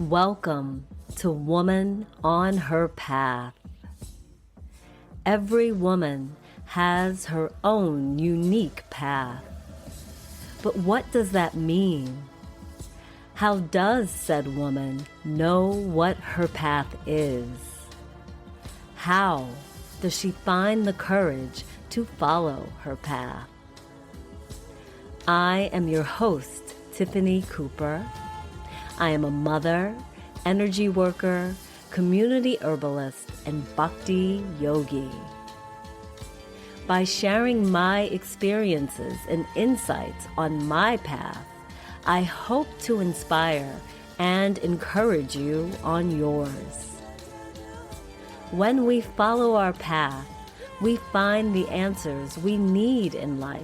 Welcome to Woman on Her Path. Every woman has her own unique path. But what does that mean? How does said woman know what her path is? How does she find the courage to follow her path? I am your host, Tiffany Cooper. I am a mother, energy worker, community herbalist, and bhakti yogi. By sharing my experiences and insights on my path, I hope to inspire and encourage you on yours. When we follow our path, we find the answers we need in life.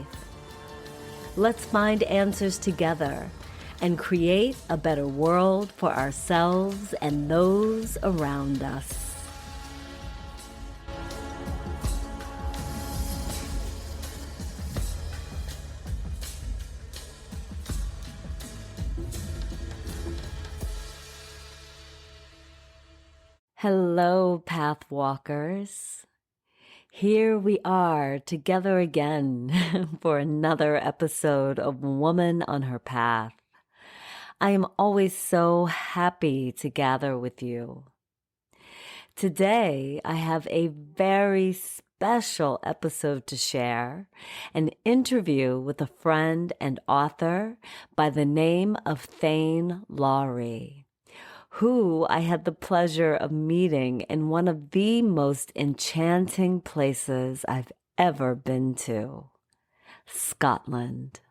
Let's find answers together and create a better world for ourselves and those around us. Hello, Pathwalkers. Here we are together again for another episode of Woman on Her Path. I am always so happy to gather with you. Today, I have a very special episode to share, an interview with a friend and author by the name of Thane Lawrie, who I had the pleasure of meeting in one of the most enchanting places I've ever been to, Scotland.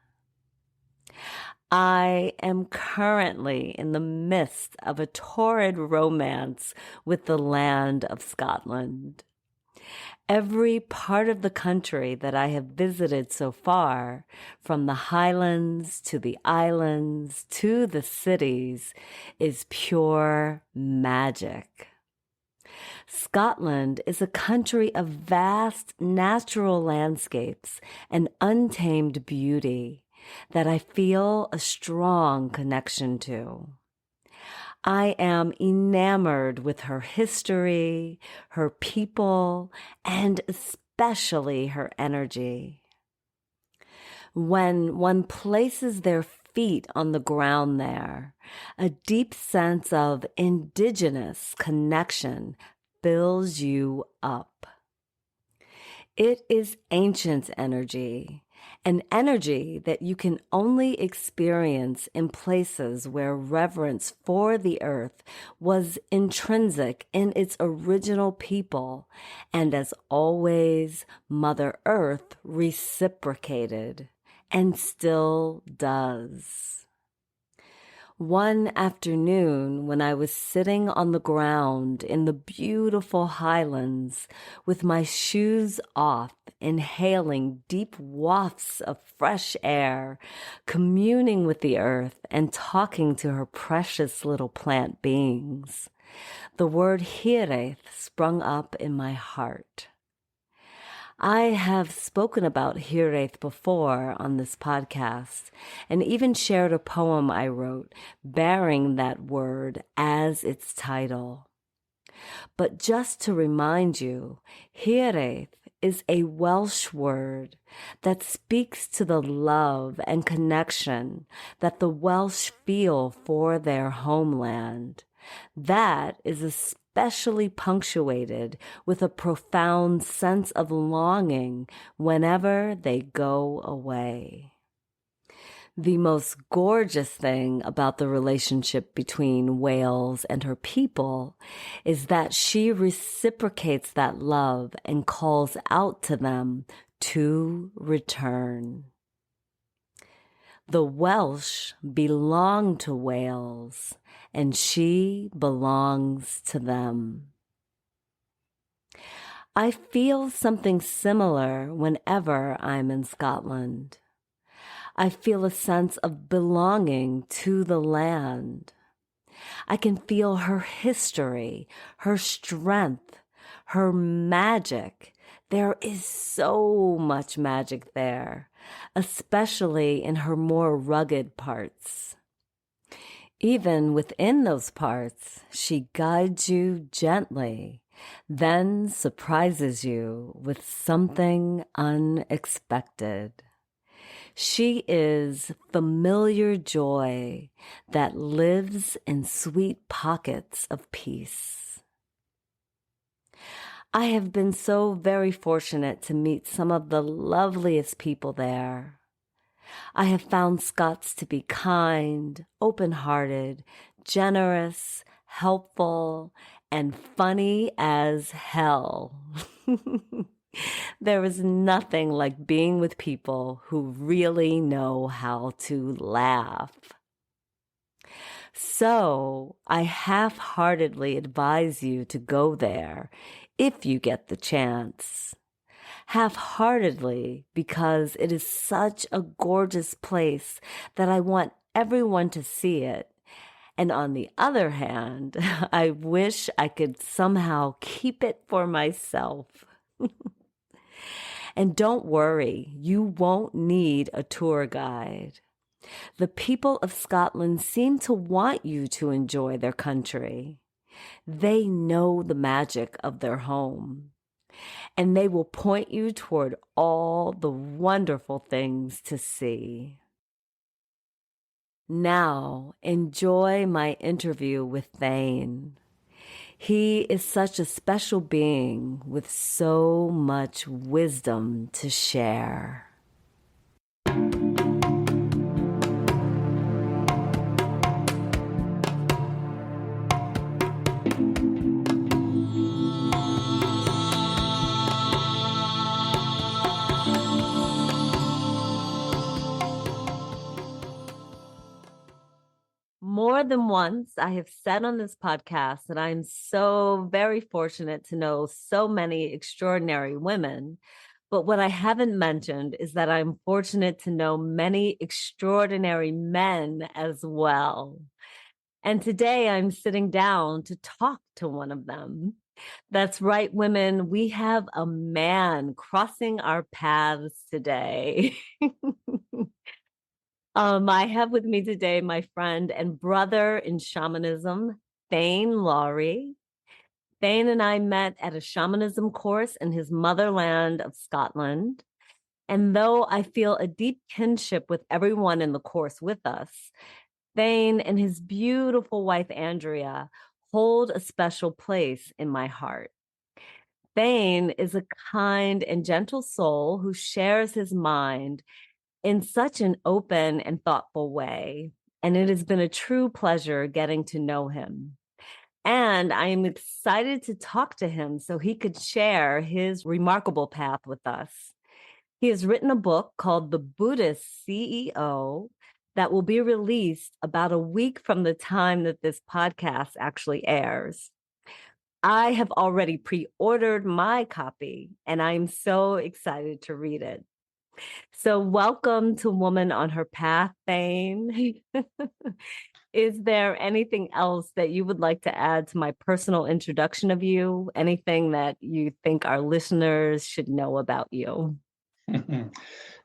I am currently in the midst of a torrid romance with the land of Scotland. Every part of the country that I have visited so far, from the highlands to the islands to the cities, is pure magic. Scotland is a country of vast natural landscapes and untamed beauty that I feel a strong connection to. I am enamored with her history, her people, and especially her energy. When one places their feet on the ground there, a deep sense of indigenous connection fills you up. It is ancient energy, an energy that you can only experience in places where reverence for the earth was intrinsic in its original people, and as always, Mother Earth reciprocated, and still does. One afternoon, when I was sitting on the ground in the beautiful highlands with my shoes off, inhaling deep wafts of fresh air, communing with the earth and talking to her precious little plant beings, the word Hiraeth sprung up in my heart. I have spoken about Hiraeth before on this podcast and even shared a poem I wrote bearing that word as its title. But just to remind you, Hiraeth is a Welsh word that speaks to the love and connection that the Welsh feel for their homeland. That is especially punctuated with a profound sense of longing whenever they go away. The most gorgeous thing about the relationship between Wales and her people is that she reciprocates that love and calls out to them to return. The Welsh belong to Wales, and she belongs to them. I feel something similar whenever I'm in Scotland. I feel a sense of belonging to the land. I can feel her history, her strength, her magic. There is so much magic there, especially in her more rugged parts. Even within those parts, she guides you gently, then surprises you with something unexpected. She is familiar joy that lives in sweet pockets of peace. I have been so very fortunate to meet some of the loveliest people there. I have found Scots to be kind, open-hearted, generous, helpful, and funny as hell. There is nothing like being with people who really know how to laugh. So I half-heartedly advise you to go there if you get the chance. Half-heartedly because it is such a gorgeous place that I want everyone to see it. And on the other hand, I wish I could somehow keep it for myself. And don't worry, you won't need a tour guide. The people of Scotland seem to want you to enjoy their country. They know the magic of their home, and they will point you toward all the wonderful things to see. Now, enjoy my interview with Thane. He is such a special being with so much wisdom to share. More than once, I have said on this podcast that I'm so very fortunate to know so many extraordinary women. But what I haven't mentioned is that I'm fortunate to know many extraordinary men as well. And today I'm sitting down to talk to one of them. That's right, women. We have a man crossing our paths today. I have with me today my friend and brother in shamanism, Thane Lawrie. Thane and I met at a shamanism course in his motherland of Scotland. And though I feel a deep kinship with everyone in the course with us, Thane and his beautiful wife, Andrea, hold a special place in my heart. Thane is a kind and gentle soul who shares his mind in such an open and thoughtful way. And it has been a true pleasure getting to know him. And I am excited to talk to him so he could share his remarkable path with us. He has written a book called The Buddhist CEO that will be released about a week from the time that this podcast actually airs. I have already pre-ordered my copy, and I'm so excited to read it. So welcome to Woman on Her Path, Thane. Is there anything else that you would like to add to my personal introduction of you? Anything that you think our listeners should know about you?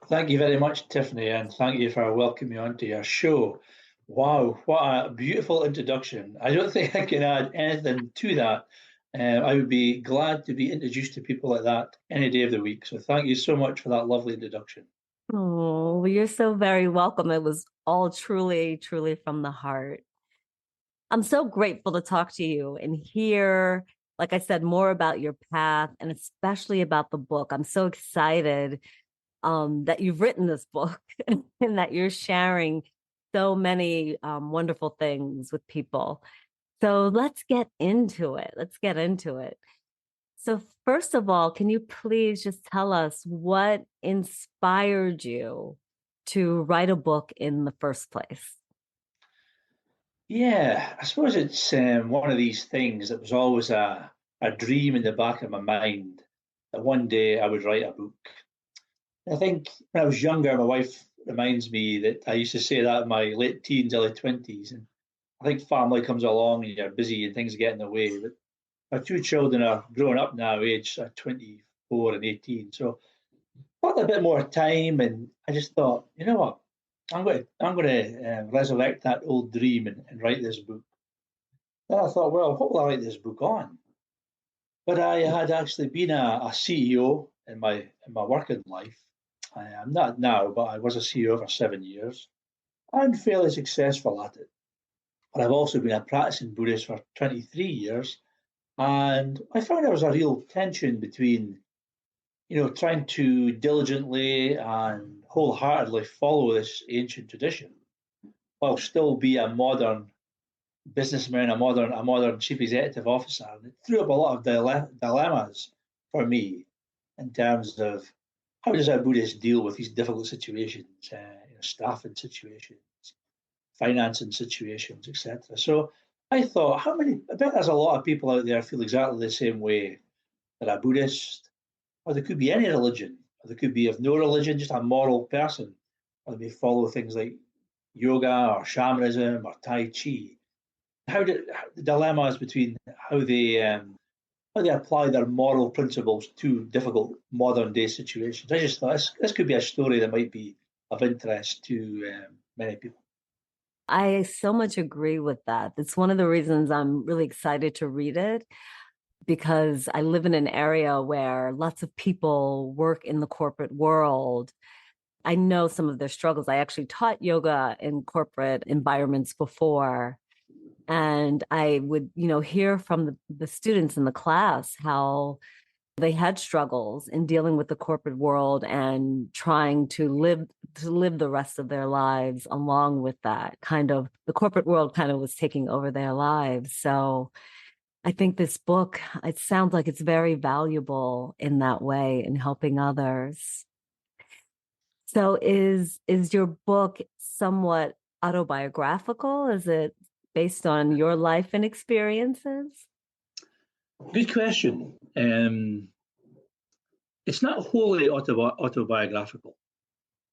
Thank you very much, Tiffany, and thank you for welcoming me onto your show. Wow, what a beautiful introduction. I don't think I can add anything to that. I would be glad to be introduced to people like that any day of the week. So thank you so much for that lovely introduction. Oh, well, you're so very welcome. It was all truly, truly from the heart. I'm so grateful to talk to you and hear, like I said, more about your path and especially about the book. I'm so excited that you've written this book and that you're sharing so many wonderful things with people. So let's get into it. Let's get into it. So first of all, can you please just tell us what inspired you to write a book in the first place? Yeah, I suppose it's one of these things that was always a dream in the back of my mind that one day I would write a book. I think when I was younger, my wife reminds me that I used to say that in my late teens, early 20s. And I think family comes along and you're busy and things get in the way. But my two children are growing up now, aged 24 and 18. So I've got a bit more time. And I just thought, you know what? I'm going to resurrect that old dream and write this book. Then I thought, well, what will I write this book on? But I had actually been a CEO in my working life. I am not now, but I was a CEO for 7 years and fairly successful at it. But I've also been a practicing Buddhist for 23 years, and I found there was a real tension between, trying to diligently and wholeheartedly follow this ancient tradition while still be a modern businessman, a modern chief executive officer. And it threw up a lot of dilemmas for me in terms of how does a Buddhist deal with these difficult situations, staffing situations, financing situations, etc. So I thought, I bet there's a lot of people out there feel exactly the same way that a Buddhist, or there could be any religion, or there could be of no religion, just a moral person, or they follow things like yoga or shamanism or Tai Chi. The dilemmas between how they apply their moral principles to difficult modern day situations. I just thought this could be a story that might be of interest to many people. I so much agree with that. It's one of the reasons I'm really excited to read it because I live in an area where lots of people work in the corporate world. I know some of their struggles. I actually taught yoga in corporate environments before. And I would, hear from the students in the class how they had struggles in dealing with the corporate world and trying to live the rest of their lives along with that. Kind of the corporate world kind of was taking over their lives. So I think this book, it sounds like it's very valuable in that way in helping others. So is your book somewhat autobiographical? Is it based on your life and experiences? Good question. It's not wholly autobiographical.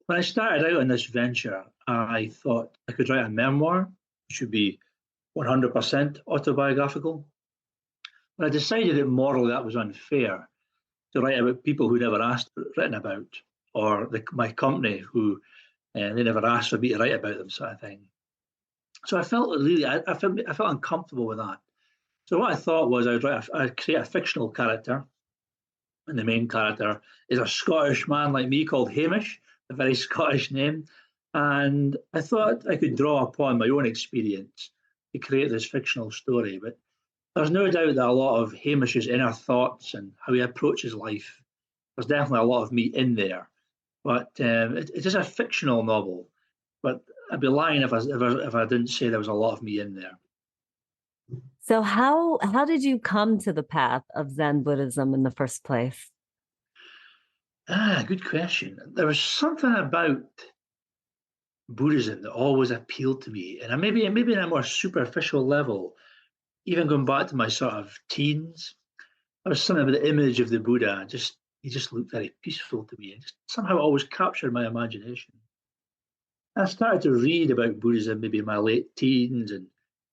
When I started out on this venture, I thought I could write a memoir, which would be 100% autobiographical. But I decided that morally that was unfair to write about people who never asked written about, or my company who they never asked for me to write about them, sort of thing. So I felt really, I felt uncomfortable with that. So what I thought was I'd create a fictional character, and the main character is a Scottish man like me called Hamish, a very Scottish name. And I thought I could draw upon my own experience to create this fictional story. But there's no doubt that a lot of Hamish's inner thoughts and how he approaches life, there's definitely a lot of me in there. But it is a fictional novel. But I'd be lying if I didn't say there was a lot of me in there. So how did you come to the path of Zen Buddhism in the first place? Good question. There was something about Buddhism that always appealed to me, and maybe on a more superficial level, even going back to my sort of teens, there was something about the image of the Buddha. He just looked very peaceful to me, and just somehow always captured my imagination. I started to read about Buddhism maybe in my late teens, and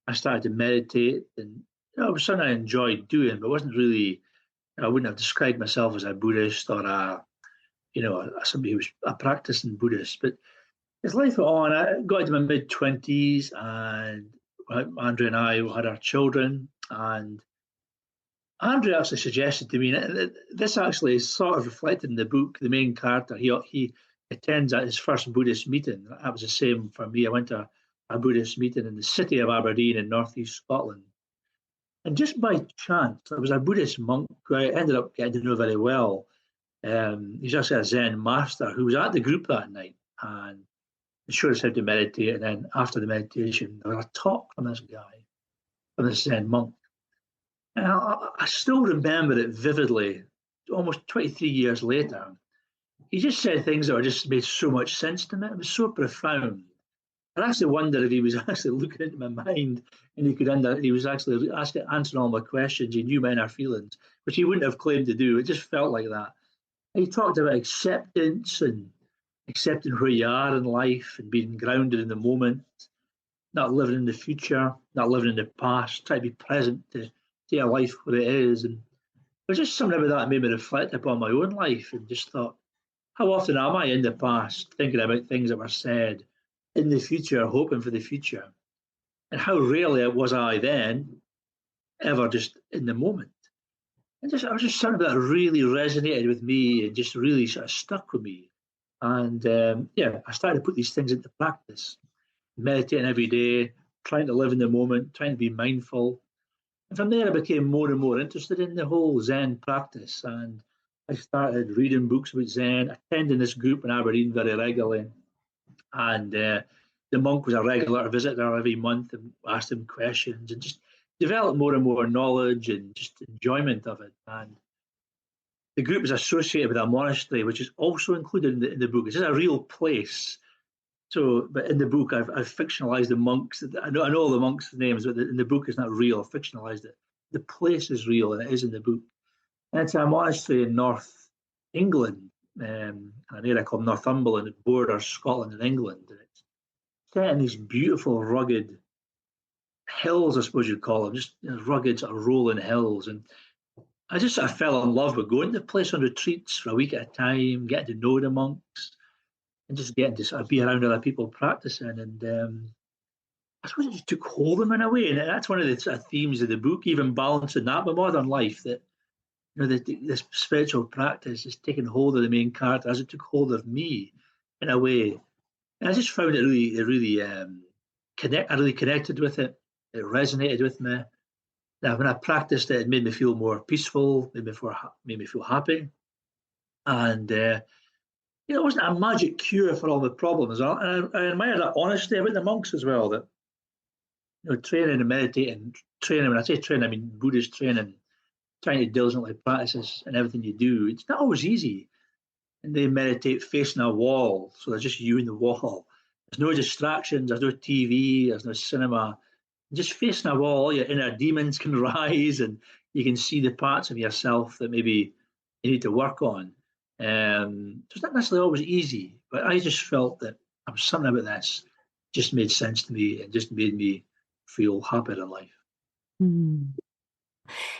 I started to meditate, and it was something I enjoyed doing, but wasn't really. I wouldn't have described myself as a Buddhist or somebody who was a practicing Buddhist. But as life went on, I got into my mid 20s, and Andrea and I had our children, and Andrea actually suggested to me, and this actually is sort of reflected in the book. The main character, he attends at his first Buddhist meeting. That was the same for me. I went to a Buddhist meeting in the city of Aberdeen in northeast Scotland. And just by chance, there was a Buddhist monk who I ended up getting to know very well. He's actually a Zen master who was at the group that night and showed us how to meditate. And then after the meditation, there was a talk from this guy, from this Zen monk. And I still remember it vividly, almost 23 years later. He just said things that just made so much sense to me. It was so profound. I actually wonder if he was actually looking into my mind and he was actually answering all my questions. He knew my inner feelings, which he wouldn't have claimed to do. It just felt like that. He talked about acceptance and accepting where you are in life and being grounded in the moment, not living in the future, not living in the past, try to be present to see your life where it is. And there's just something about that made me reflect upon my own life and just thought, how often am I in the past thinking about things that were said in the future, hoping for the future. And how rarely was I then ever just in the moment. And I was just something that really resonated with me and just really sort of stuck with me. And I started to put these things into practice, meditating every day, trying to live in the moment, trying to be mindful. And from there, I became more and more interested in the whole Zen practice. And I started reading books about Zen, attending this group in Aberdeen very regularly. And the monk was a regular visitor every month and asked him questions and just developed more and more knowledge and just enjoyment of it. And the group is associated with a monastery, which is also included in the book. It's just a real place. So, but in the book, I've fictionalized the monks. I know all the monks' names, but in the book, it's not real. I've fictionalized it. The place is real, and it is in the book. And it's a monastery in North England, an area called Northumberland. It borders Scotland and England. And it's set in these beautiful, rugged hills, I suppose you'd call them, just rugged, sort of rolling hills. And I just sort of fell in love with going to the place on retreats for a week at a time, getting to know the monks, and just getting to sort of be around other people practicing. And I suppose it just took hold of me in a way. And that's one of the sort of themes of the book, even balancing that with modern life, that this spiritual practice is taking hold of the main character as it took hold of me in a way. And I just found it really I really connected with it. It resonated with me. Now, when I practiced it, it made me feel more peaceful, made me feel happy. And, it wasn't a magic cure for all the problems. And I admire that honesty about the monks as well, that, training and meditating, training, when I say training, I mean Buddhist training, trying to diligently practice and everything you do. It's not always easy. And they meditate facing a wall, so there's just you and the wall. There's no distractions, there's no TV, there's no cinema. Just facing a wall, your inner demons can rise and you can see the parts of yourself that maybe you need to work on. It's not necessarily always easy, but I just felt that something about this just made sense to me and just made me feel happier in life. Hmm.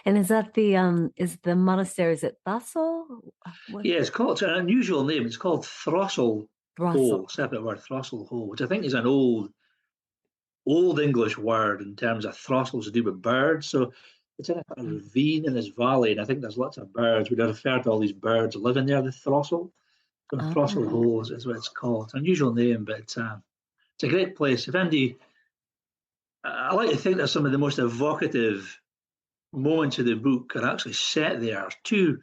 And is that is the monastery, is it Thassel? Yeah, it's an unusual name. It's called Throstle Throstle. Hole, separate word, Throstle Hole, which I think is an old English word in terms of throstles to do with birds. So it's in a kind of ravine in this valley, and I think there's lots of birds. We refer to all these birds living there, the throstle. So Ah. Throstle Hole is what it's called. It's an unusual name, but it's a great place. If anybody, I like to think that some of the most evocative moments of the book are actually set there. Two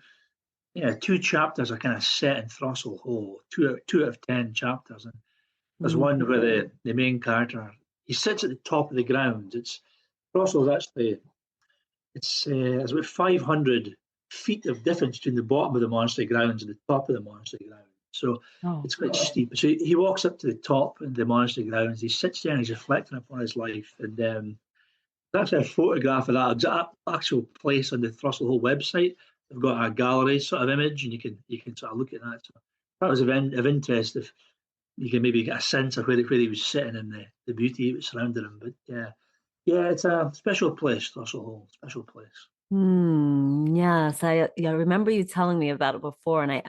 chapters are kind of set in Throstle Hole, two out of 10 chapters. And there's one where the main character, he sits at the top of the ground. Throstle's actually, there's about 500 feet of difference between the bottom of the monastery grounds and the top of the monastery grounds. So it's quite steep. So he walks up to the top of the monastery grounds. He sits there and he's reflecting upon his life. And there's actually a photograph of that actual place on the Throstle Hole website. They've got a gallery sort of image, and you can sort of look at that. So that was of interest. If you can maybe get a sense of where he was sitting and the beauty that was surrounding him. But yeah, it's a special place, Throstle Hall, special place. Yes, I remember you telling me about it before, and I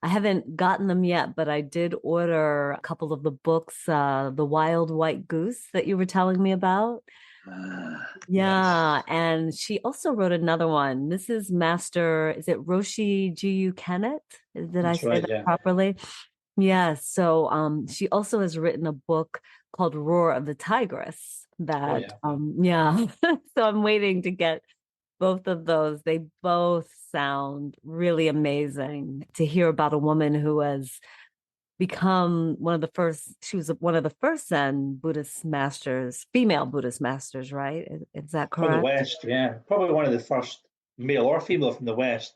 haven't gotten them yet, but I did order a couple of the books, The Wild White Goose that you were telling me about. Yeah, Yes. and she also wrote another one. This is is it Roshi G.U. Kennett? Did I That's say right, that yeah. properly? Yeah, so she also has written a book called Roar of the Tigress Oh, that yeah. yeah. So I'm waiting to get both of those. They both sound really amazing to hear about a woman who has become she was one of the first Zen Buddhist masters, female Buddhist masters, right? Is that From the correct? West, yeah. Probably one of the first male or female from the West.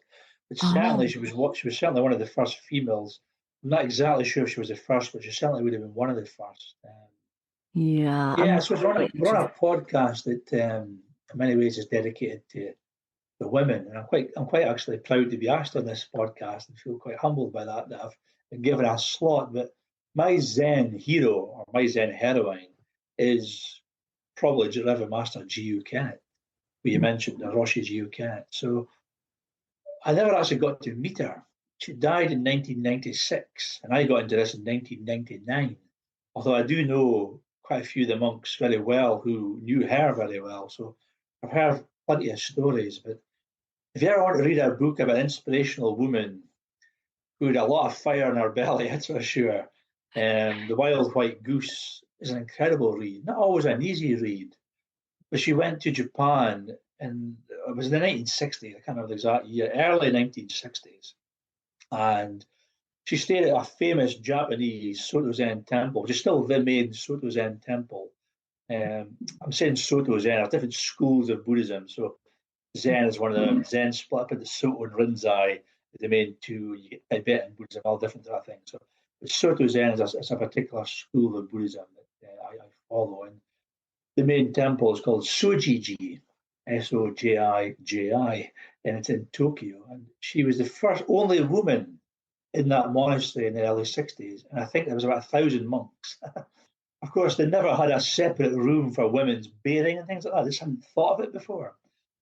But certainly Oh, she was certainly one of the first females. I'm not exactly sure if she was the first, but she certainly would have been one of the first. yeah. Yeah, I'm so really we're on interested. a podcast that in many ways is dedicated to the women, and I'm quite actually proud to be asked on this podcast and feel quite humbled by that I've been given a slot. But my Zen hero or my Zen heroine is probably Reverend Master G.U. Kennett, who you mentioned, the Roshi G.U. Kennett. So I never actually got to meet her. She died in 1996, and I got into this in 1999. Although I do know quite a few of the monks very well who knew her very well. So I've heard plenty of stories. But if you ever want to read a book about an inspirational woman who had a lot of fire in her belly, that's for sure, The Wild White Goose is an incredible read. Not always an easy read, but she went to Japan and it was in the 1960s, I can't remember the exact year, early 1960s. And she stayed at a famous Japanese Soto Zen temple, which is still the main Soto Zen temple. I'm saying Soto Zen, there's different schools of Buddhism. So Zen is one of them. Zen split up into Soto and Rinzai, the main two. You get Tibetan Buddhism, all different sort of things. So Soto Zen is a particular school of Buddhism that I follow. And the main temple is called Sojiji, Sojiji, and it's in Tokyo. And she was the first, only woman in that monastery in the early 60s. And I think there was about 1,000 monks. Of course, they never had a separate room for women's bathing and things like that. They just hadn't thought of it before.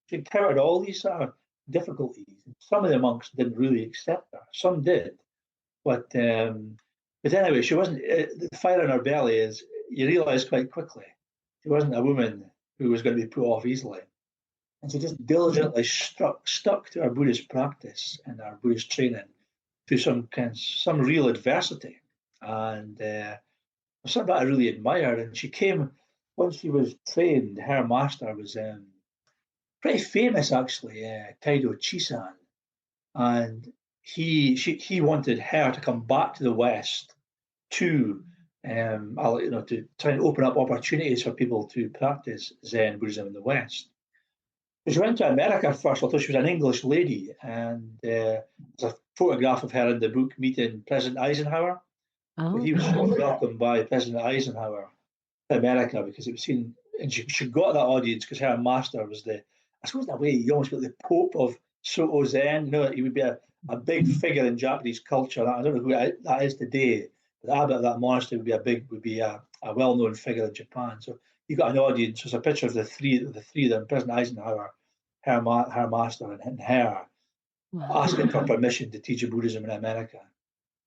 She encountered all these sort of difficulties. Some of the monks didn't really accept her. Some did. But anyway, she wasn't, the fire in her belly is, you realise quite quickly, she wasn't a woman who was going to be put off easily. And she just diligently stuck to her Buddhist practice and her Buddhist training through some real adversity. And something that I really admired. And she came, once she was trained, her master was pretty famous actually, Kaido Chisan. And he wanted her to come back to the West to to try and open up opportunities for people to practice Zen Buddhism in the West. So she went to America first, although she was an English lady, and there's a photograph of her in the book meeting President Eisenhower. So Oh, he was welcomed by President Eisenhower to America because it was seen, and she got that audience because her master was I suppose in a way, you almost got the Pope of Soto Zen. You know, he would be a big figure in Japanese culture. I don't know who that is today, but the abbot of that monastery would be a well-known figure in Japan. So you got an audience. There's a picture of the three of them: President Eisenhower, her master, and her wow. asking for permission to teach Buddhism in America.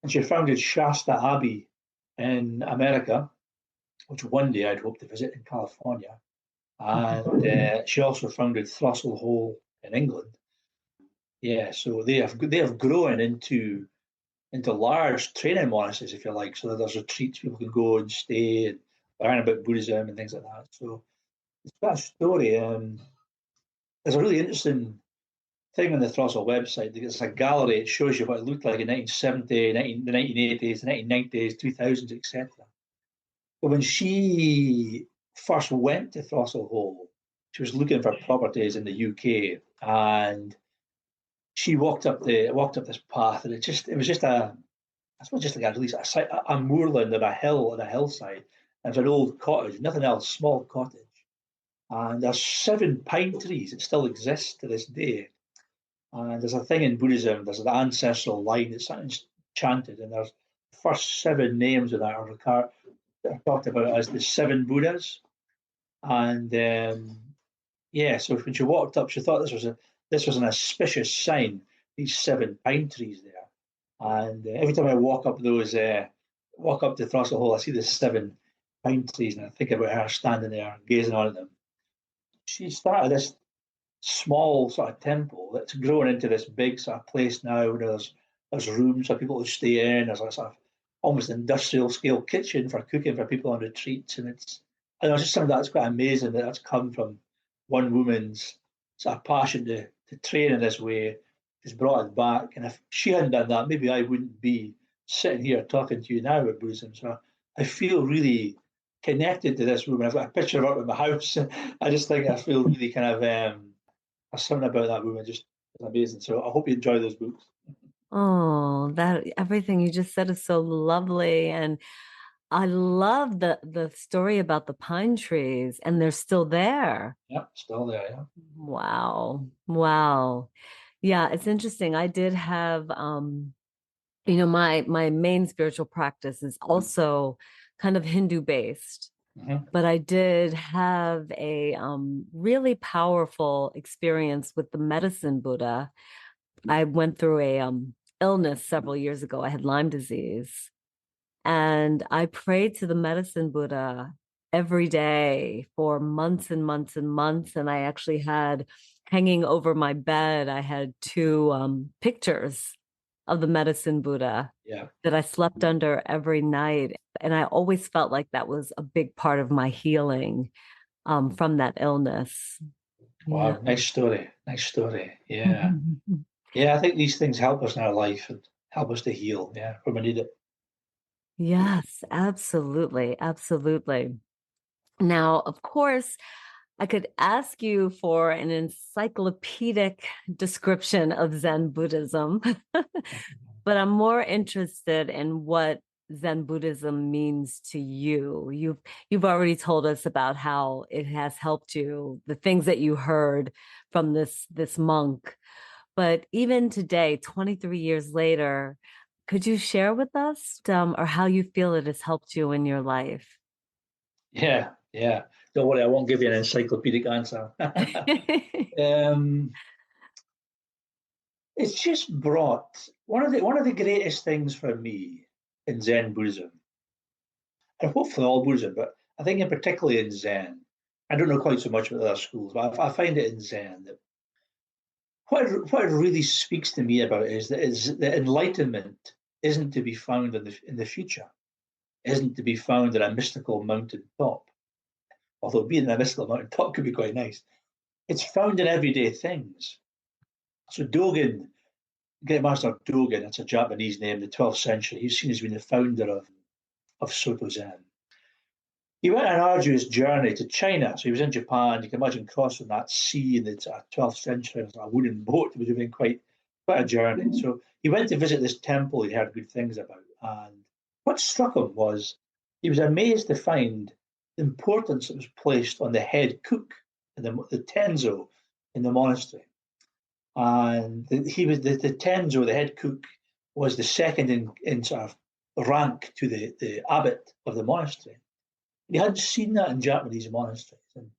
And she founded Shasta Abbey in America, which one day I'd hope to visit in California. And she also founded Throstle Hole in England. Yeah, so they have grown into large training monasteries, if you like. So there's retreats people can go and stay and learn about Buddhism and things like that. So it's got a story. There's a really interesting thing on the Throstle website. It's a gallery. It shows you what it looked like in 1970, the 1980s, the 1990s, 2000s, etc. But when she first went to Throstle Hole, she was looking for properties in the UK, and she walked up this path, and it was just I suppose just like a moorland or a hill on a hillside. And it's an old cottage, nothing else, small cottage. And there's 7 pine trees that still exist to this day. And there's a thing in Buddhism, there's an ancestral line that's chanted, and there's the first 7 names of that are talked about as the 7 Buddhas. And yeah, so when she walked up, she thought this was an auspicious sign. These 7 pine trees there, and every time I walk up to Throstle Hole, I see the 7 pine trees, and I think about her standing there gazing on at them. She started this small sort of temple that's grown into this big sort of place now. There's rooms for people to stay in. There's a sort of almost industrial scale kitchen for cooking for people on retreats, and it's just something that's quite amazing that's come from one woman's sort of passion to train in this way. She's brought it back, and if she hadn't done that, maybe I wouldn't be sitting here talking to you now about Buddhism. So I feel really connected to this woman. I've got a picture of her in my house. I just think I feel really kind of there's something about that woman just is amazing. So I hope you enjoy those books. Oh, that everything you just said is so lovely. And I love the story about the pine trees, and they're still there. Yeah, still there. Yeah. Wow. Wow. Yeah, it's interesting. I did have my main spiritual practice is also kind of Hindu based, Mm-hmm. but I did have a really powerful experience with the medicine Buddha. I went through a illness several years ago. I had Lyme disease. And I prayed to the medicine Buddha every day for months and months and months. And I actually had hanging over my bed, I had two pictures of the medicine Buddha Yeah. that I slept under every night. And I always felt like that was a big part of my healing from that illness. Yeah. Wow. Nice story. Nice story. Yeah. Yeah. I think these things help us in our life and help us to heal. Yeah. When we need it. Yes, absolutely. Absolutely. Now, of course, I could ask you for an encyclopedic description of Zen Buddhism, but I'm more interested in what Zen Buddhism means to you. You've already told us about how it has helped you, the things that you heard from this monk. But even today, 23 years later, could you share with us or how you feel it has helped you in your life? Yeah. Yeah. Don't worry. I won't give you an encyclopedic answer. um, it's just brought one of the greatest things for me in Zen Buddhism, and hopefully all Buddhism, but I think in particularly in Zen. I don't know quite so much about other schools, but I find it in Zen that what it really speaks to me about is that enlightenment isn't to be found in the future, isn't to be found at a mystical mountain top. Although being in a mystical mountain top could be quite nice. It's found in everyday things. So Dogen, Great Master Dogen, that's a Japanese name, the 12th century. He's seen as being the founder of Soto Zen. He went on an arduous journey to China. So he was in Japan. You can imagine crossing that sea in the 12th century on a wooden boat. It would have been quite a journey. So he went to visit this temple he heard good things about. And what struck him was he was amazed to find the importance that was placed on the head cook, the tenzo in the monastery. And he was the tenzo, the head cook, was the second in sort of rank to the abbot of the monastery. He hadn't seen that in Japanese monasteries. And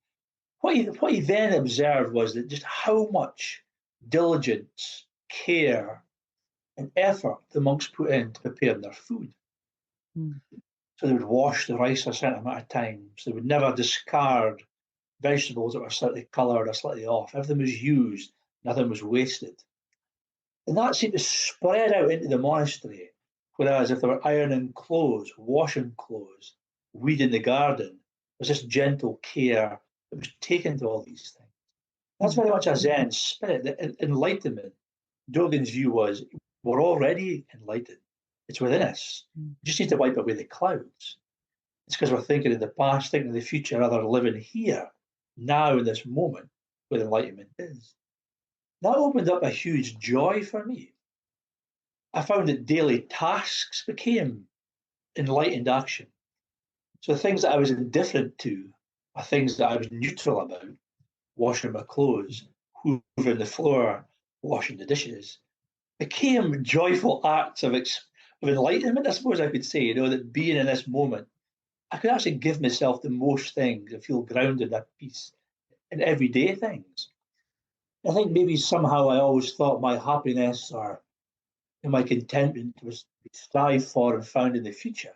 what he then observed was that just how much diligence, care, and effort the monks put in to preparing their food. Mm. So they would wash the rice a certain amount of times. They would never discard vegetables that were slightly coloured or slightly off. Everything was used, nothing was wasted. And that seemed to spread out into the monastery. Whereas if they were ironing clothes, washing clothes, weeding the garden, was this gentle care that was taken to all these things. That's very much a Zen spirit. The enlightenment, Dogen's view was we're already enlightened. It's within us. We just need to wipe away the clouds. It's because we're thinking in the past, thinking in the future, rather than living here, now in this moment, where enlightenment is. That opened up a huge joy for me. I found that daily tasks became enlightened action. So things that I was indifferent to are things that I was neutral about: washing my clothes, hoovering the floor, washing the dishes, became joyful acts of enlightenment, I suppose I could say, that being in this moment, I could actually give myself the most things and feel grounded at peace in everyday things. I think maybe somehow I always thought my happiness or my contentment was to be strived for and found in the future.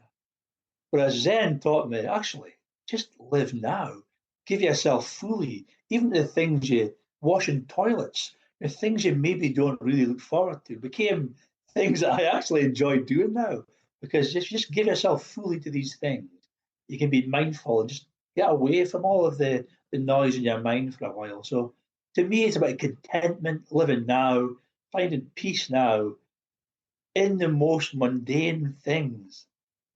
Whereas Zen taught me, actually, just live now. Give yourself fully, even the things you washing toilets, the things you maybe don't really look forward to, became things that I actually enjoy doing now. Because if you just give yourself fully to these things, you can be mindful and just get away from all of the noise in your mind for a while. So to me, it's about contentment, living now, finding peace now in the most mundane things.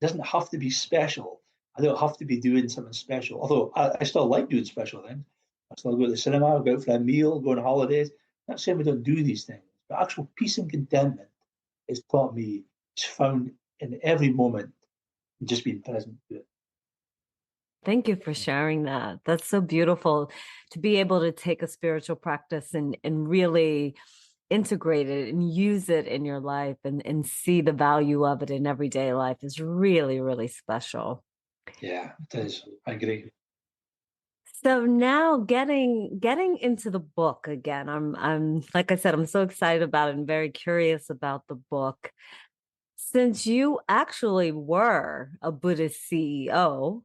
It doesn't have to be special. I don't have to be doing something special. Although I still like doing special things. I still go to the cinema, go out for a meal, go on holidays. I'm not saying we don't do these things, but actual peace and contentment is taught me is found in every moment and just being present to it. Thank you for sharing that. That's so beautiful to be able to take a spiritual practice and really integrate it and use it in your life and see the value of it in everyday life is really, really special. Yeah, it is. I agree. So now getting into the book again. I'm like I said, I'm so excited about it and very curious about the book. Since you actually were a Buddhist CEO,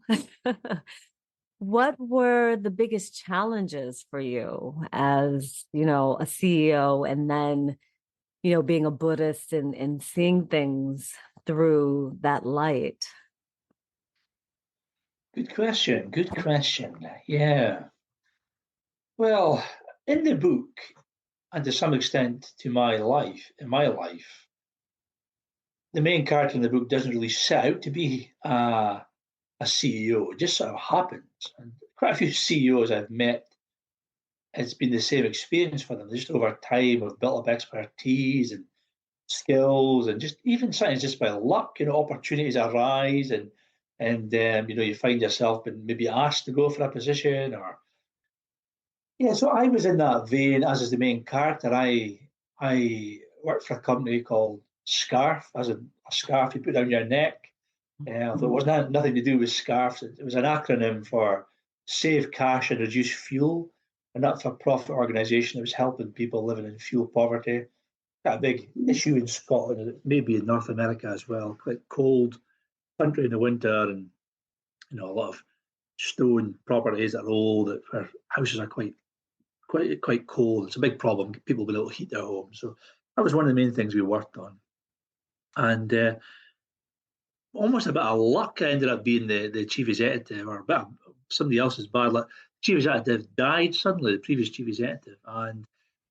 what were the biggest challenges for you as, a CEO and then, being a Buddhist and seeing things through that light? Good question. Good question. Yeah. Well, in the book, and to some extent in my life, the main character in the book doesn't really set out to be a CEO. It just sort of happens. And quite a few CEOs I've met, it's been the same experience for them. Just over time, have built up expertise and skills, and just even sometimes just by luck, opportunities arise, and you find yourself being maybe asked to go for a position, or yeah. So I was in that vein, as is the main character. I worked for a company called Scarf, as a scarf you put down your neck. Although it was nothing to do with scarves, it was an acronym for Save Cash and Reduce Fuel, a not-for-profit organisation that was helping people living in fuel poverty. Got a big issue in Scotland, and maybe in North America as well. Quite cold country in the winter, and a lot of stone properties that are old, where houses are quite cold. It's a big problem. People being able to heat their homes. So that was one of the main things we worked on, and almost a bit of luck, I ended up being the chief executive, or a bit of somebody else's bad luck. Chief executive died suddenly, the previous chief executive, and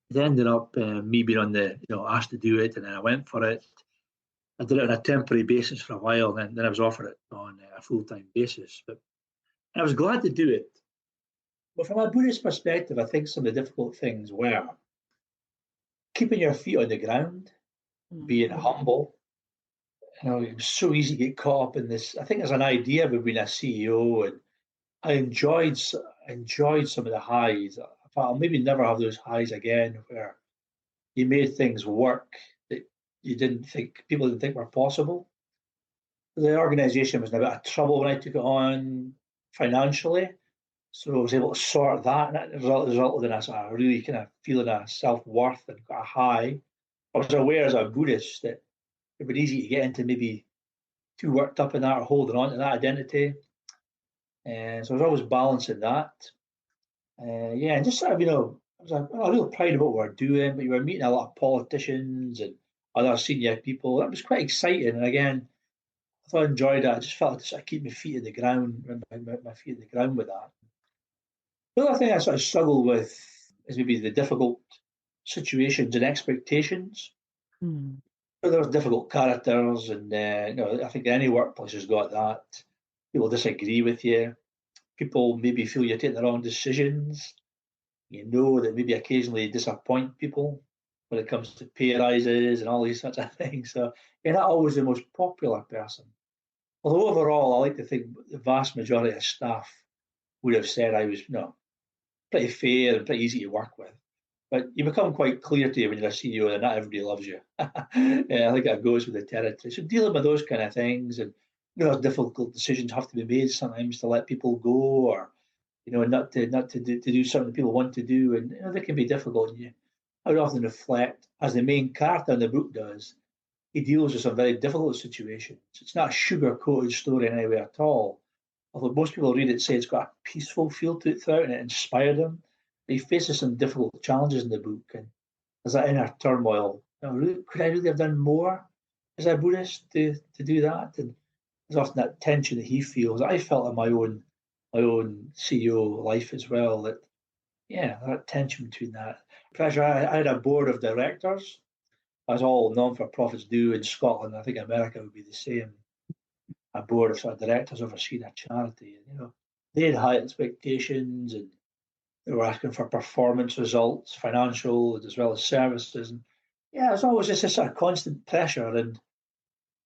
it ended up me being on asked to do it, and then I went for it. I did it on a temporary basis for a while, and then I was offered it on a full-time basis. But I was glad to do it. But from a Buddhist perspective, I think some of the difficult things were keeping your feet on the ground, being humble. It was so easy to get caught up in this. I think there's an idea of being a CEO, and I enjoyed some of the highs. I thought I'll maybe never have those highs again, where you made things work that people didn't think were possible. The organisation was in a bit of trouble when I took it on financially, so I was able to sort that, and that resulted in a sort of really kind of feeling of self-worth and got a high. I was aware as a Buddhist that it would be easy to get into maybe too worked up in that or holding on to that identity. And so I was always balancing that. Yeah, and just sort of, I was a real pride of what we were doing, but you were meeting a lot of politicians and other senior people. That was quite exciting. And again, I thought I enjoyed that. I just felt to sort of keep my feet in the ground, my feet in the ground with that. The other thing I sort of struggle with is maybe the difficult situations and expectations. Mm. So there's difficult characters, and I think any workplace has got that. People disagree with you. People maybe feel you're taking the wrong decisions. You know that maybe occasionally disappoint people when it comes to pay rises and all these sorts of things. So you're not always the most popular person. Although overall, I like to think the vast majority of staff would have said I was, pretty fair and pretty easy to work with. But you become quite clear to you when you're a CEO that not everybody loves you. Yeah, I think that goes with the territory. So dealing with those kind of things, and difficult decisions have to be made sometimes to let people go, or not to do something people want to do, and they can be difficult. And I would often reflect, as the main character in the book does, he deals with some very difficult situations. It's not a sugar-coated story in any way at all. Although most people read it say it's got a peaceful feel to it throughout, and it inspired him. But he faces some difficult challenges in the book, and there's that inner turmoil. Could I really have done more as a Buddhist to do that? And there's often that tension that he feels. I felt in my own CEO life as well. That that tension between that pressure. I had a board of directors, as all non-for-profits do in Scotland. I think America would be the same. A board of sort of directors overseeing a charity, and they had high expectations, and they were asking for performance results, financial as well as services. And yeah, it's always just a sort of constant pressure. And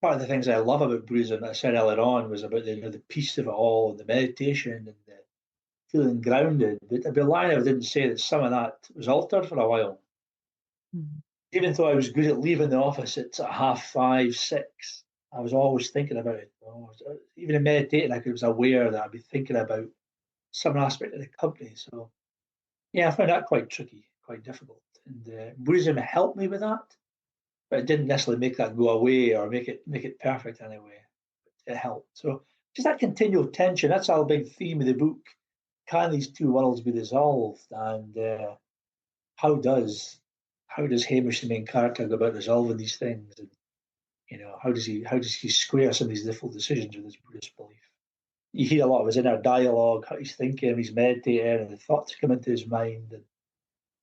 part of the things I love about Buddhism, that I said earlier on, was about the peace of it all, and the meditation, and the feeling grounded. But I'd be lying if I didn't say that some of that was altered for a while. Mm. Even though I was good at leaving the office at 5:30, 6, I was always thinking about it. Even in meditating, I was aware that I'd be thinking about some aspect of the company. So yeah, I found that quite tricky, quite difficult. And Buddhism helped me with that. but it didn't necessarily make that go away or make it perfect anyway. It helped. So just that continual tension. That's our big theme of the book. Can these two worlds be dissolved? And how does Hamish, the main character, go about resolving these things? And how does he square some of these difficult decisions with his Buddhist belief? You hear a lot of his inner dialogue, how he's thinking, he's meditating, and the thoughts come into his mind. And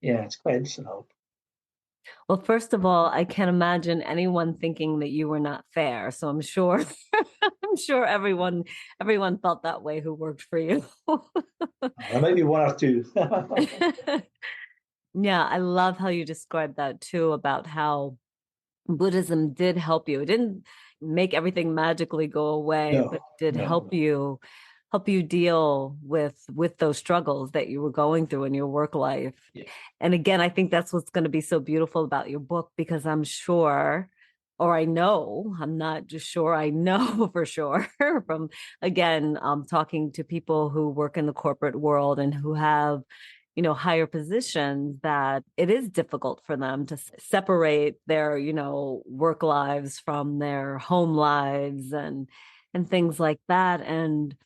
yeah, it's quite interesting. Well, first of all, I can't imagine anyone thinking that you were not fair. So I'm sure I'm sure everyone felt that way who worked for you. There might be one or two. Yeah, I love how you described that too, about how Buddhism did help you. It didn't make everything magically go away, but No, it did no. help you deal with those struggles that you were going through in your work life. Yeah. And again, I think that's what's going to be so beautiful about your book, because I'm sure, or I know, I'm not just sure, I know for sure from, again, talking to people who work in the corporate world and who have higher positions, that it is difficult for them to separate their, work lives from their home lives and things like that. And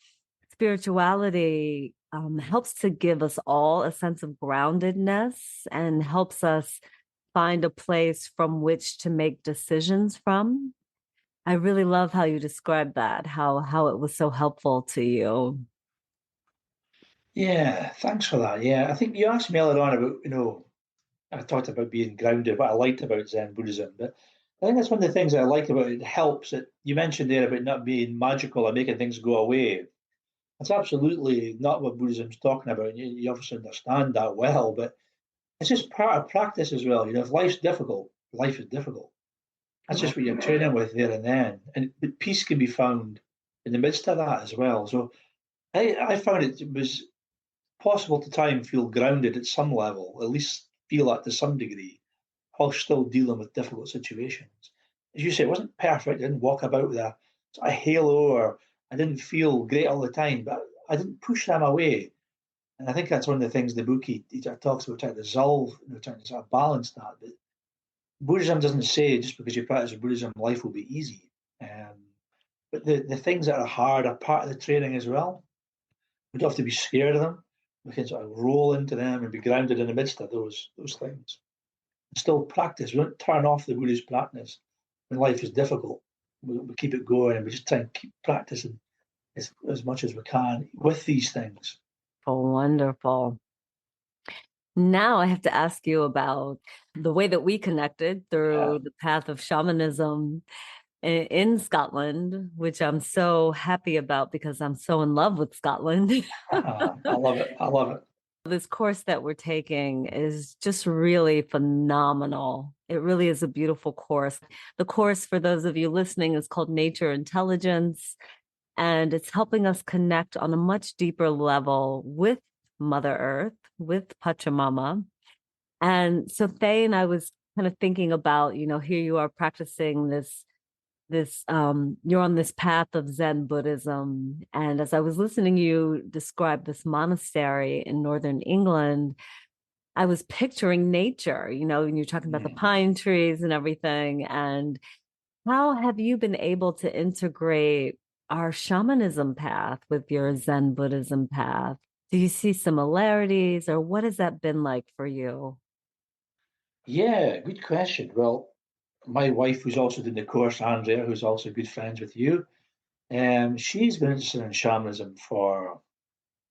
spirituality helps to give us all a sense of groundedness and helps us find a place from which to make decisions from. I really love how you described that, how it was so helpful to you. Yeah, thanks for that. Yeah, I think you asked me earlier on about, I talked about being grounded, what I liked about Zen Buddhism, but I think that's one of the things that I like about it. It helps that you mentioned there about not being magical or making things go away. That's absolutely not what Buddhism's talking about. You obviously understand that well, but it's just part of practice as well. If life's difficult, life is difficult. That's just what you're training with there and then. And but peace can be found in the midst of that as well. So I found it was possible to try and feel grounded at some level, at least feel that to some degree, while still dealing with difficult situations. As you say, it wasn't perfect. I didn't walk about with a halo, or I didn't feel great all the time, but I didn't push them away. And I think that's one of the things the book he talks about trying to dissolve, trying to sort of balance that. But Buddhism doesn't say just because you practice Buddhism, life will be easy. But the things that are hard are part of the training as well. We don't have to be scared of them. We can sort of roll into them and be grounded in the midst of those things. And still practice. We don't turn off the Buddhist practice when life is difficult. We keep it going, and we just try and keep practicing as much as we can with these things. Oh, wonderful. Now I have to ask you about the way that we connected Yeah, through the path of shamanism in Scotland, which I'm so happy about because I'm so in love with Scotland. I love it. I love it. This course that we're taking is just really phenomenal. It really is a beautiful course. The course, for those of you listening, is called Nature Intelligence, and it's helping us connect on a much deeper level with Mother Earth, with Pachamama. And so, Thane, I was kind of thinking about, here you are practicing you're on this path of Zen Buddhism. And as I was listening you describe this monastery in northern England, I was picturing nature, and you're talking about the Mm. pine trees and everything. And how have you been able to integrate our shamanism path with your Zen Buddhism path? Do you see similarities, or what has that been like for you? Yeah, good question. Well, my wife, who's also doing the course, Andrea, who's also good friends with you, she's been interested in shamanism for a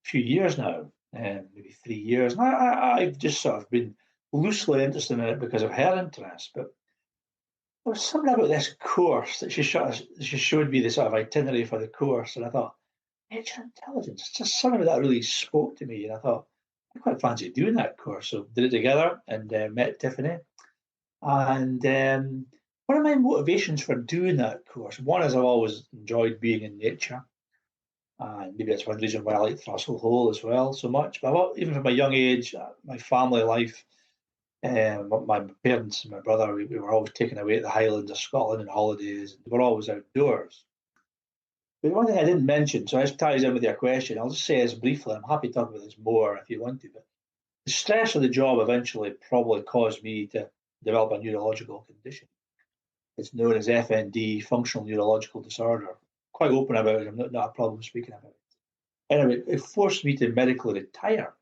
few years now, maybe 3 years. And I've just sort of been loosely interested in it because of her interest. But there was something about this course that she showed me the sort of itinerary for the course, and I thought, nature intelligence, it's just something that really spoke to me. And I thought, I quite fancy doing that course. So did it together and met Tiffany. And one of my motivations for doing that course, one is I've always enjoyed being in nature. And maybe that's one reason why I like Throstle Hole as well so much. But even from a young age, my family life, my parents and my brother, we were always taken away to the Highlands of Scotland on holidays. We were always outdoors. But one thing I didn't mention, so this ties in with your question, I'll just say this briefly. I'm happy to talk about this more if you want to. But the stress of the job eventually probably caused me to develop a neurological condition. It's known as FND, functional neurological disorder. Quite open about it. I'm not a problem speaking about it. Anyway, it forced me to medically retire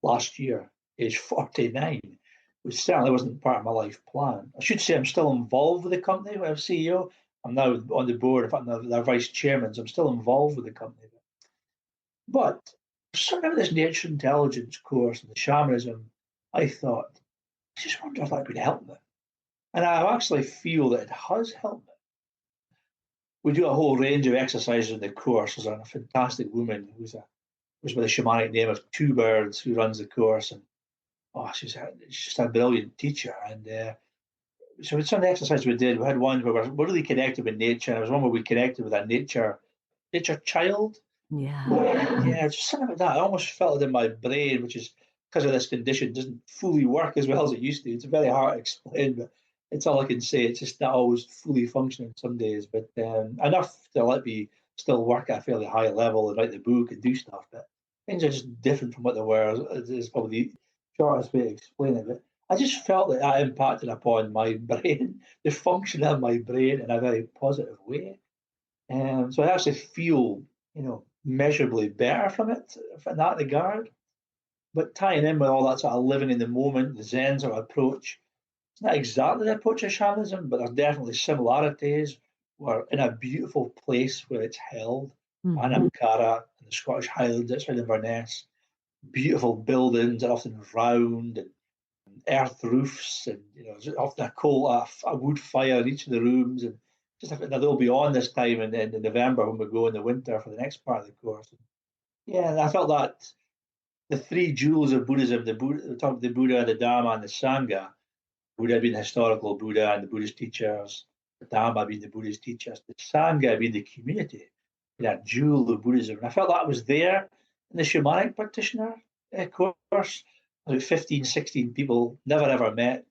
last year, age 49, which certainly wasn't part of my life plan. I should say I'm still involved with the company when I'm CEO. I'm now on the board. In fact, they're vice chairmen. So I'm still involved with the company. But something about this nature intelligence course and the shamanism, I thought, I just wonder if that could help me. And I actually feel that it has helped me. We do a whole range of exercises in the course. There's a fantastic woman who's with a shamanic name of Two Birds who runs the course, and she's just a brilliant teacher. And so with some of the exercises we did, we had one where we're really connected with nature, and there was one where we connected with a nature child. Yeah. Just something like that. I almost felt it in my brain, which is because of this condition, doesn't fully work as well as it used to. It's very hard to explain, but it's all I can say. It's just not always fully functioning some days, but enough to let me still work at a fairly high level and write the book and do stuff. But things are just different from what they were. Is probably the shortest way to explain it. But I just felt that impacted upon my brain, the function of my brain in a very positive way. So I actually feel, measurably better from it in that regard. But tying in with all that sort of living in the moment, the Zen sort of approach, it's not exactly the approach of shamanism, but there's definitely similarities. We're in a beautiful place where it's held, Anamkara in the Scottish Highlands outside Inverness. Beautiful buildings, are often round and earth roofs, and there's often a wood fire in each of the rooms, and just they'll be on this time in November when we go in the winter for the next part of the course. Yeah, and I felt that the three jewels of Buddhism, the Buddha, the Dharma, and the Sangha, Buddha being the historical Buddha and the Buddhist teachers, the Dharma being the Buddhist teachers, the Sangha being the community, that jewel of Buddhism. And I felt that was there in the shamanic practitioner course. About 15, 16 people, never ever met.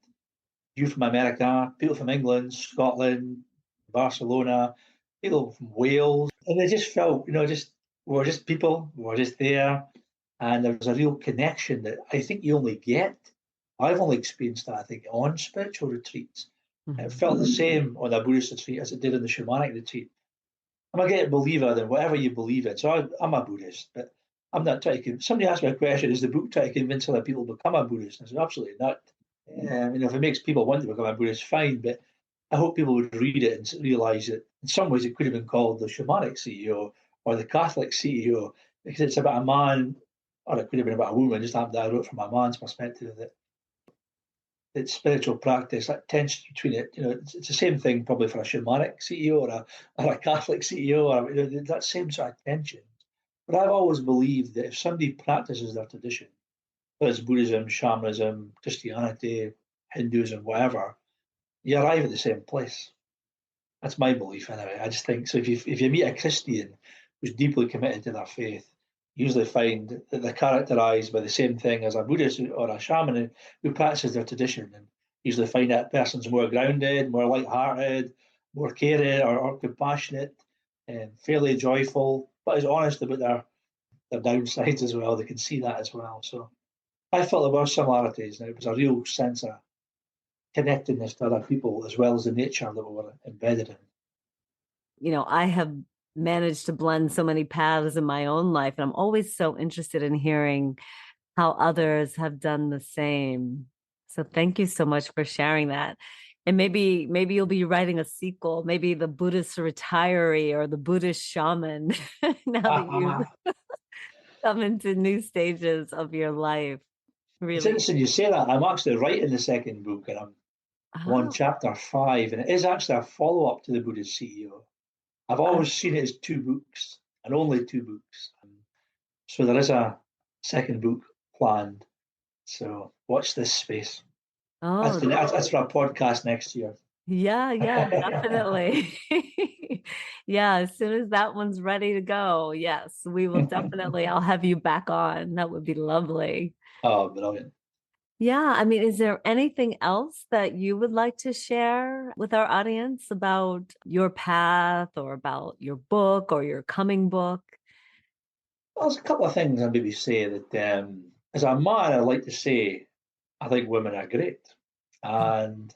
You from America, people from England, Scotland, Barcelona, people from Wales. And they just felt, we're just people, we're just there. And there was a real connection that I think you only get. I've only experienced that, I think, on spiritual retreats. It felt the same on a Buddhist retreat as it did on the shamanic retreat. I'm a great believer in whatever you believe in. So I'm a Buddhist, but I'm not trying to. Somebody asked me a question: is the book trying to convince other people to become a Buddhist? I said, absolutely not. If it makes people want to become a Buddhist, fine. But I hope people would read it and realise that in some ways it could have been called the shamanic CEO or the Catholic CEO, because it's about a man, or it could have been about a woman. Just happened that I wrote from a man's perspective that it's spiritual practice, that tension between it. It's the same thing probably for a shamanic CEO or a Catholic CEO, or that same sort of tension. But I've always believed that if somebody practices their tradition, whether it's Buddhism, shamanism, Christianity, Hinduism, whatever, you arrive at the same place. That's my belief anyway. I just think so. If you meet a Christian who's deeply committed to their faith, you usually find that they're characterised by the same thing as a Buddhist or a shaman who practices their tradition, and usually find that person's more grounded, more light-hearted, more caring or compassionate, and fairly joyful, but is honest about their downsides as well. They can see that as well. So I felt there were similarities, and it was a real sense of connectedness to other people as well as the nature that we were embedded in. I have managed to blend so many paths in my own life, and I'm always so interested in hearing how others have done the same. So thank you so much for sharing that. And maybe you'll be writing a sequel, maybe the Buddhist retiree or the Buddhist shaman, now that you've come into new stages of your life. Really. It's interesting you say that. I'm actually writing the second book, and I'm on chapter 5, and it is actually a follow-up to the Buddhist CEO. I've always seen it as 2 books, and only 2 books. So there is a second book planned. So watch this space. That's for a podcast next year. Yeah, definitely. Yeah, as soon as that one's ready to go, yes, we will definitely. I'll have you back on. That would be lovely. Oh, brilliant. Yeah, I mean, is there anything else that you would like to share with our audience about your path or about your book or your coming book? Well, there's a couple of things I'd maybe say that as a man, I like to say I think women are great. And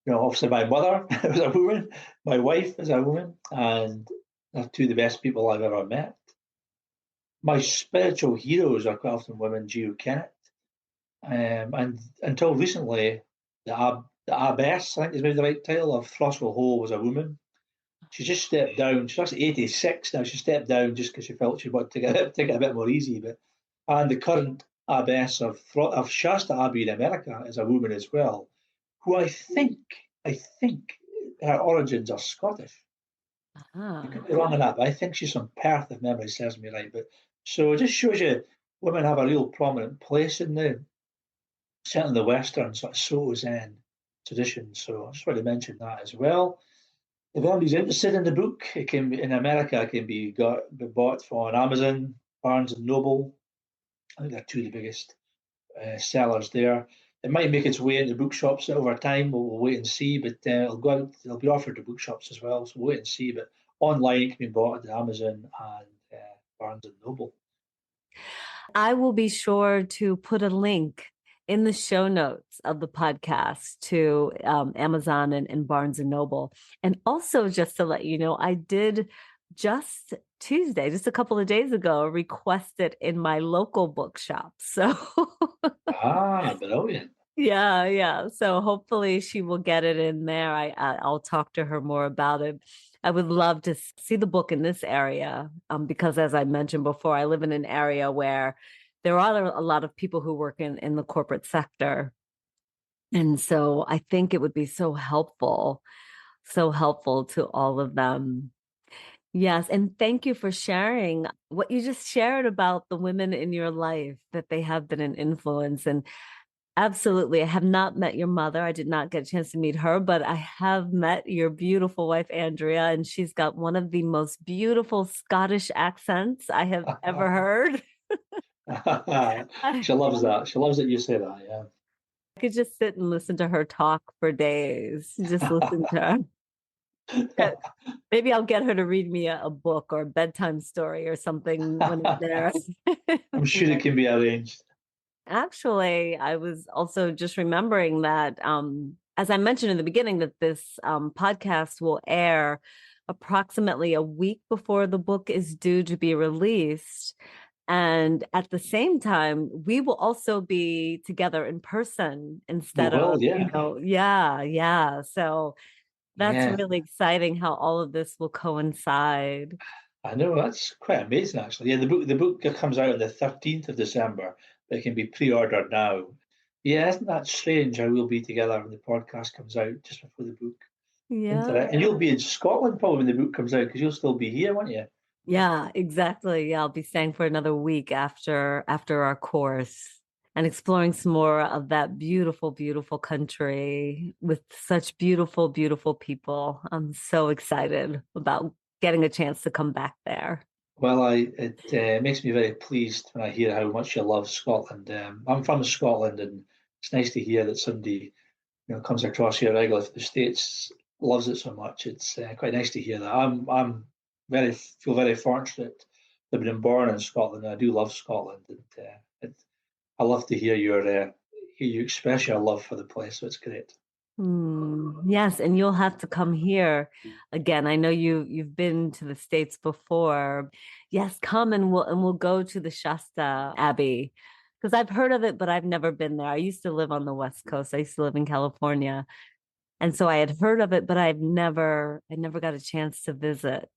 obviously my mother was a woman, my wife is a woman, and they're two of the best people I've ever met. My spiritual heroes are quite often women, Geo Kennett. And until recently, the abbess, I think is maybe the right title, of Throstle Hole was a woman. She just stepped down. She's actually 86 now. She stepped down just because she felt she wanted to take it a bit more easy. And the current abbess of Shasta Abbey in America is a woman as well, who I think her origins are Scottish. I could be wrong on that, but I think she's from Perth, if memory serves me right. But so it just shows you women have a real prominent place in certainly the Western sort of Soto Zen tradition. So I just want to mention that as well. If anybody's interested in the book, it can be in America. It can be bought on Amazon, Barnes and Noble. I think they're two of the biggest sellers there. It might make its way into bookshops over time. We'll wait and see, but it'll go out. It'll be offered to bookshops as well. So we'll wait and see. But online, it can be bought at Amazon and Barnes and Noble. I will be sure to put a link in the show notes of the podcast to Amazon and Barnes and Noble. And also, just to let you know, I did just Tuesday, just a couple of days ago, request it in my local bookshop. So, Brilliant. yeah. So hopefully she will get it in there. I'll talk to her more about it. I would love to see the book in this area because, as I mentioned before, I live in an area where there are a lot of people who work in the corporate sector. And so I think it would be so helpful to all of them. Yes. And thank you for sharing what you just shared about the women in your life, that they have been an influence. And absolutely. I have not met your mother. I did not get a chance to meet her, but I have met your beautiful wife, Andrea, and she's got one of the most beautiful Scottish accents I have ever heard. She loves that. She loves that you say that, yeah. I could just sit and listen to her talk for days. Just listen to her. Maybe I'll get her to read me a book or a bedtime story or something when it's there. I'm sure it can be arranged. Actually, I was also just remembering that, as I mentioned in the beginning, that this podcast will air approximately a week before the book is due to be released. And at the same time, we will also be together in person instead of, yeah. So that's really exciting how all of this will coincide. I know, that's quite amazing, actually. Yeah, the book comes out on the 13th of December, but it can be pre-ordered now. Yeah, isn't that strange how we'll be together when the podcast comes out just before the book? Yeah. And you'll be in Scotland probably when the book comes out because you'll still be here, won't you? Yeah, exactly. Yeah, I'll be staying for another week after our course and exploring some more of that beautiful, beautiful country with such beautiful, beautiful people. I'm so excited about getting a chance to come back there. Well, it makes me very pleased when I hear how much you love Scotland. I'm from Scotland, and it's nice to hear that somebody comes across here regularly from the States loves it so much. It's quite nice to hear that. I'm feel very fortunate to have been born in Scotland. I do love Scotland, and I love to hear hear you express your love for the place. So it's great. Yes, and you'll have to come here again. I know you've been to the States before. Yes, come and we'll go to the Shasta Abbey because I've heard of it, but I've never been there. I used to live on the West Coast. I used to live in California. And so I had heard of it, but I never got a chance to visit.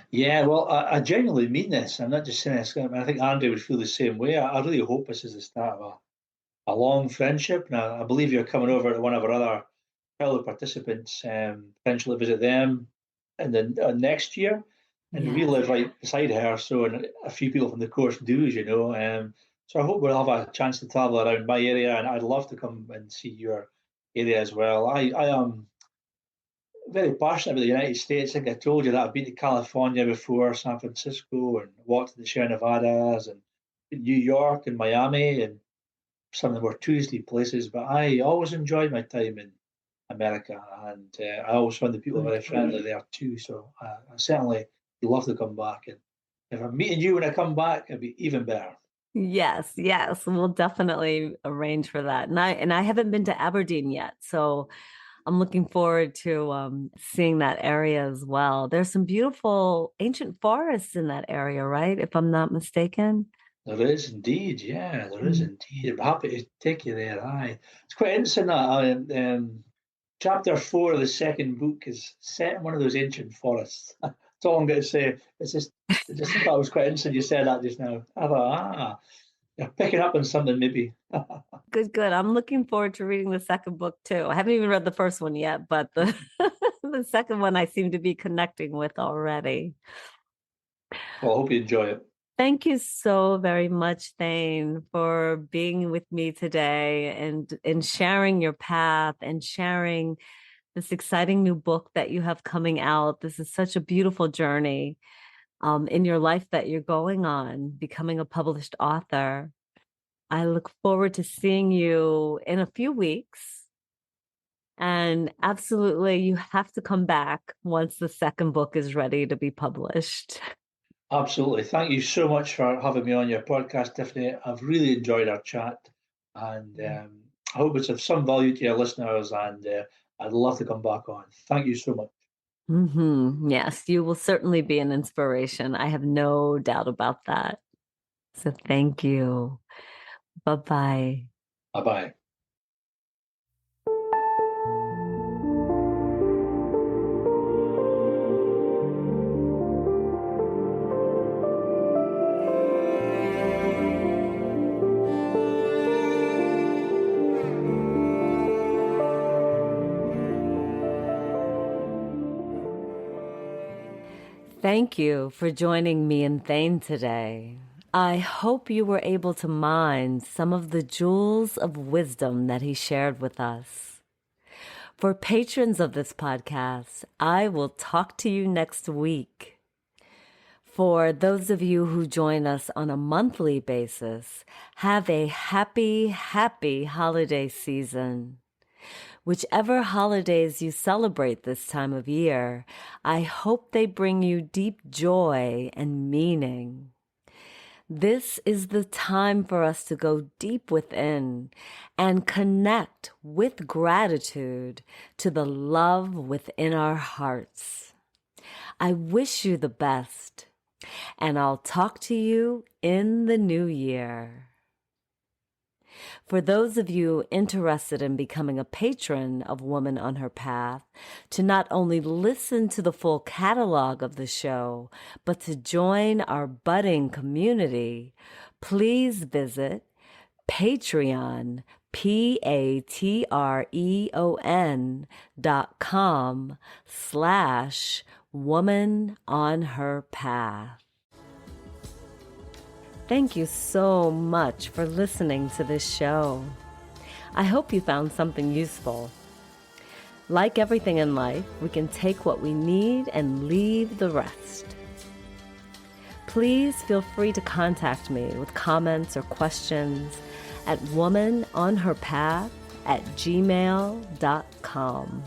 Yeah, well, I genuinely mean this. I'm not just saying this. I think Andrea would feel the same way. I really hope this is the start of a long friendship. And I believe you're coming over to one of our other fellow participants, potentially visit them in the next year. And we live right beside her, so and a few people from the course do, as you know. So I hope we'll have a chance to travel around my area, and I'd love to come and see your area as well. I am very passionate about the United States. I think I told you that I've been to California before, San Francisco, and walked in the Sierra Nevadas, and New York and Miami, and some of them were touristy places. But I always enjoyed my time in America, and I always found the people very friendly there too. So I certainly would love to come back. And if I'm meeting you when I come back, it'd be even better. Yes, we'll definitely arrange for that. And I haven't been to Aberdeen yet, so I'm looking forward to seeing that area as well. There's some beautiful ancient forests in that area, right? If I'm not mistaken. There is indeed, yeah, there is Mm. indeed. I'm happy to take you there. Aye, it's quite interesting that chapter 4 of the second book is set in one of those ancient forests. That's all I'm going to say. I just thought it was quite interesting you said that just now. I thought, you're picking up on something maybe. Good, good. I'm looking forward to reading the second book too. I haven't even read the first one yet, but the the second one I seem to be connecting with already. Well, I hope you enjoy it. Thank you so very much, Thane, for being with me today and sharing your path and sharing this exciting new book that you have coming out. This is such a beautiful journey in your life that you're going on, becoming a published author. I look forward to seeing you in a few weeks. And absolutely, you have to come back once the second book is ready to be published. Absolutely. Thank you so much for having me on your podcast, Tiffany. I've really enjoyed our chat, and I hope it's of some value to your listeners. And I'd love to come back on. Thank you so much. Yes, you will certainly be an inspiration. I have no doubt about that. So thank you. Bye-bye. Bye bye. Thank you for joining me and Thane today. I hope you were able to mine some of the jewels of wisdom that he shared with us. For patrons of this podcast, I will talk to you next week. For those of you who join us on a monthly basis, have a happy, happy holiday season. Whichever holidays you celebrate this time of year, I hope they bring you deep joy and meaning. This is the time for us to go deep within and connect with gratitude to the love within our hearts. I wish you the best, and I'll talk to you in the new year. For those of you interested in becoming a patron of Woman on Her Path, to not only listen to the full catalog of the show, but to join our budding community, please visit Patreon, patreon.com/Woman on Her Path. Thank you so much for listening to this show. I hope you found something useful. Like everything in life, we can take what we need and leave the rest. Please feel free to contact me with comments or questions at womanonherpath@gmail.com.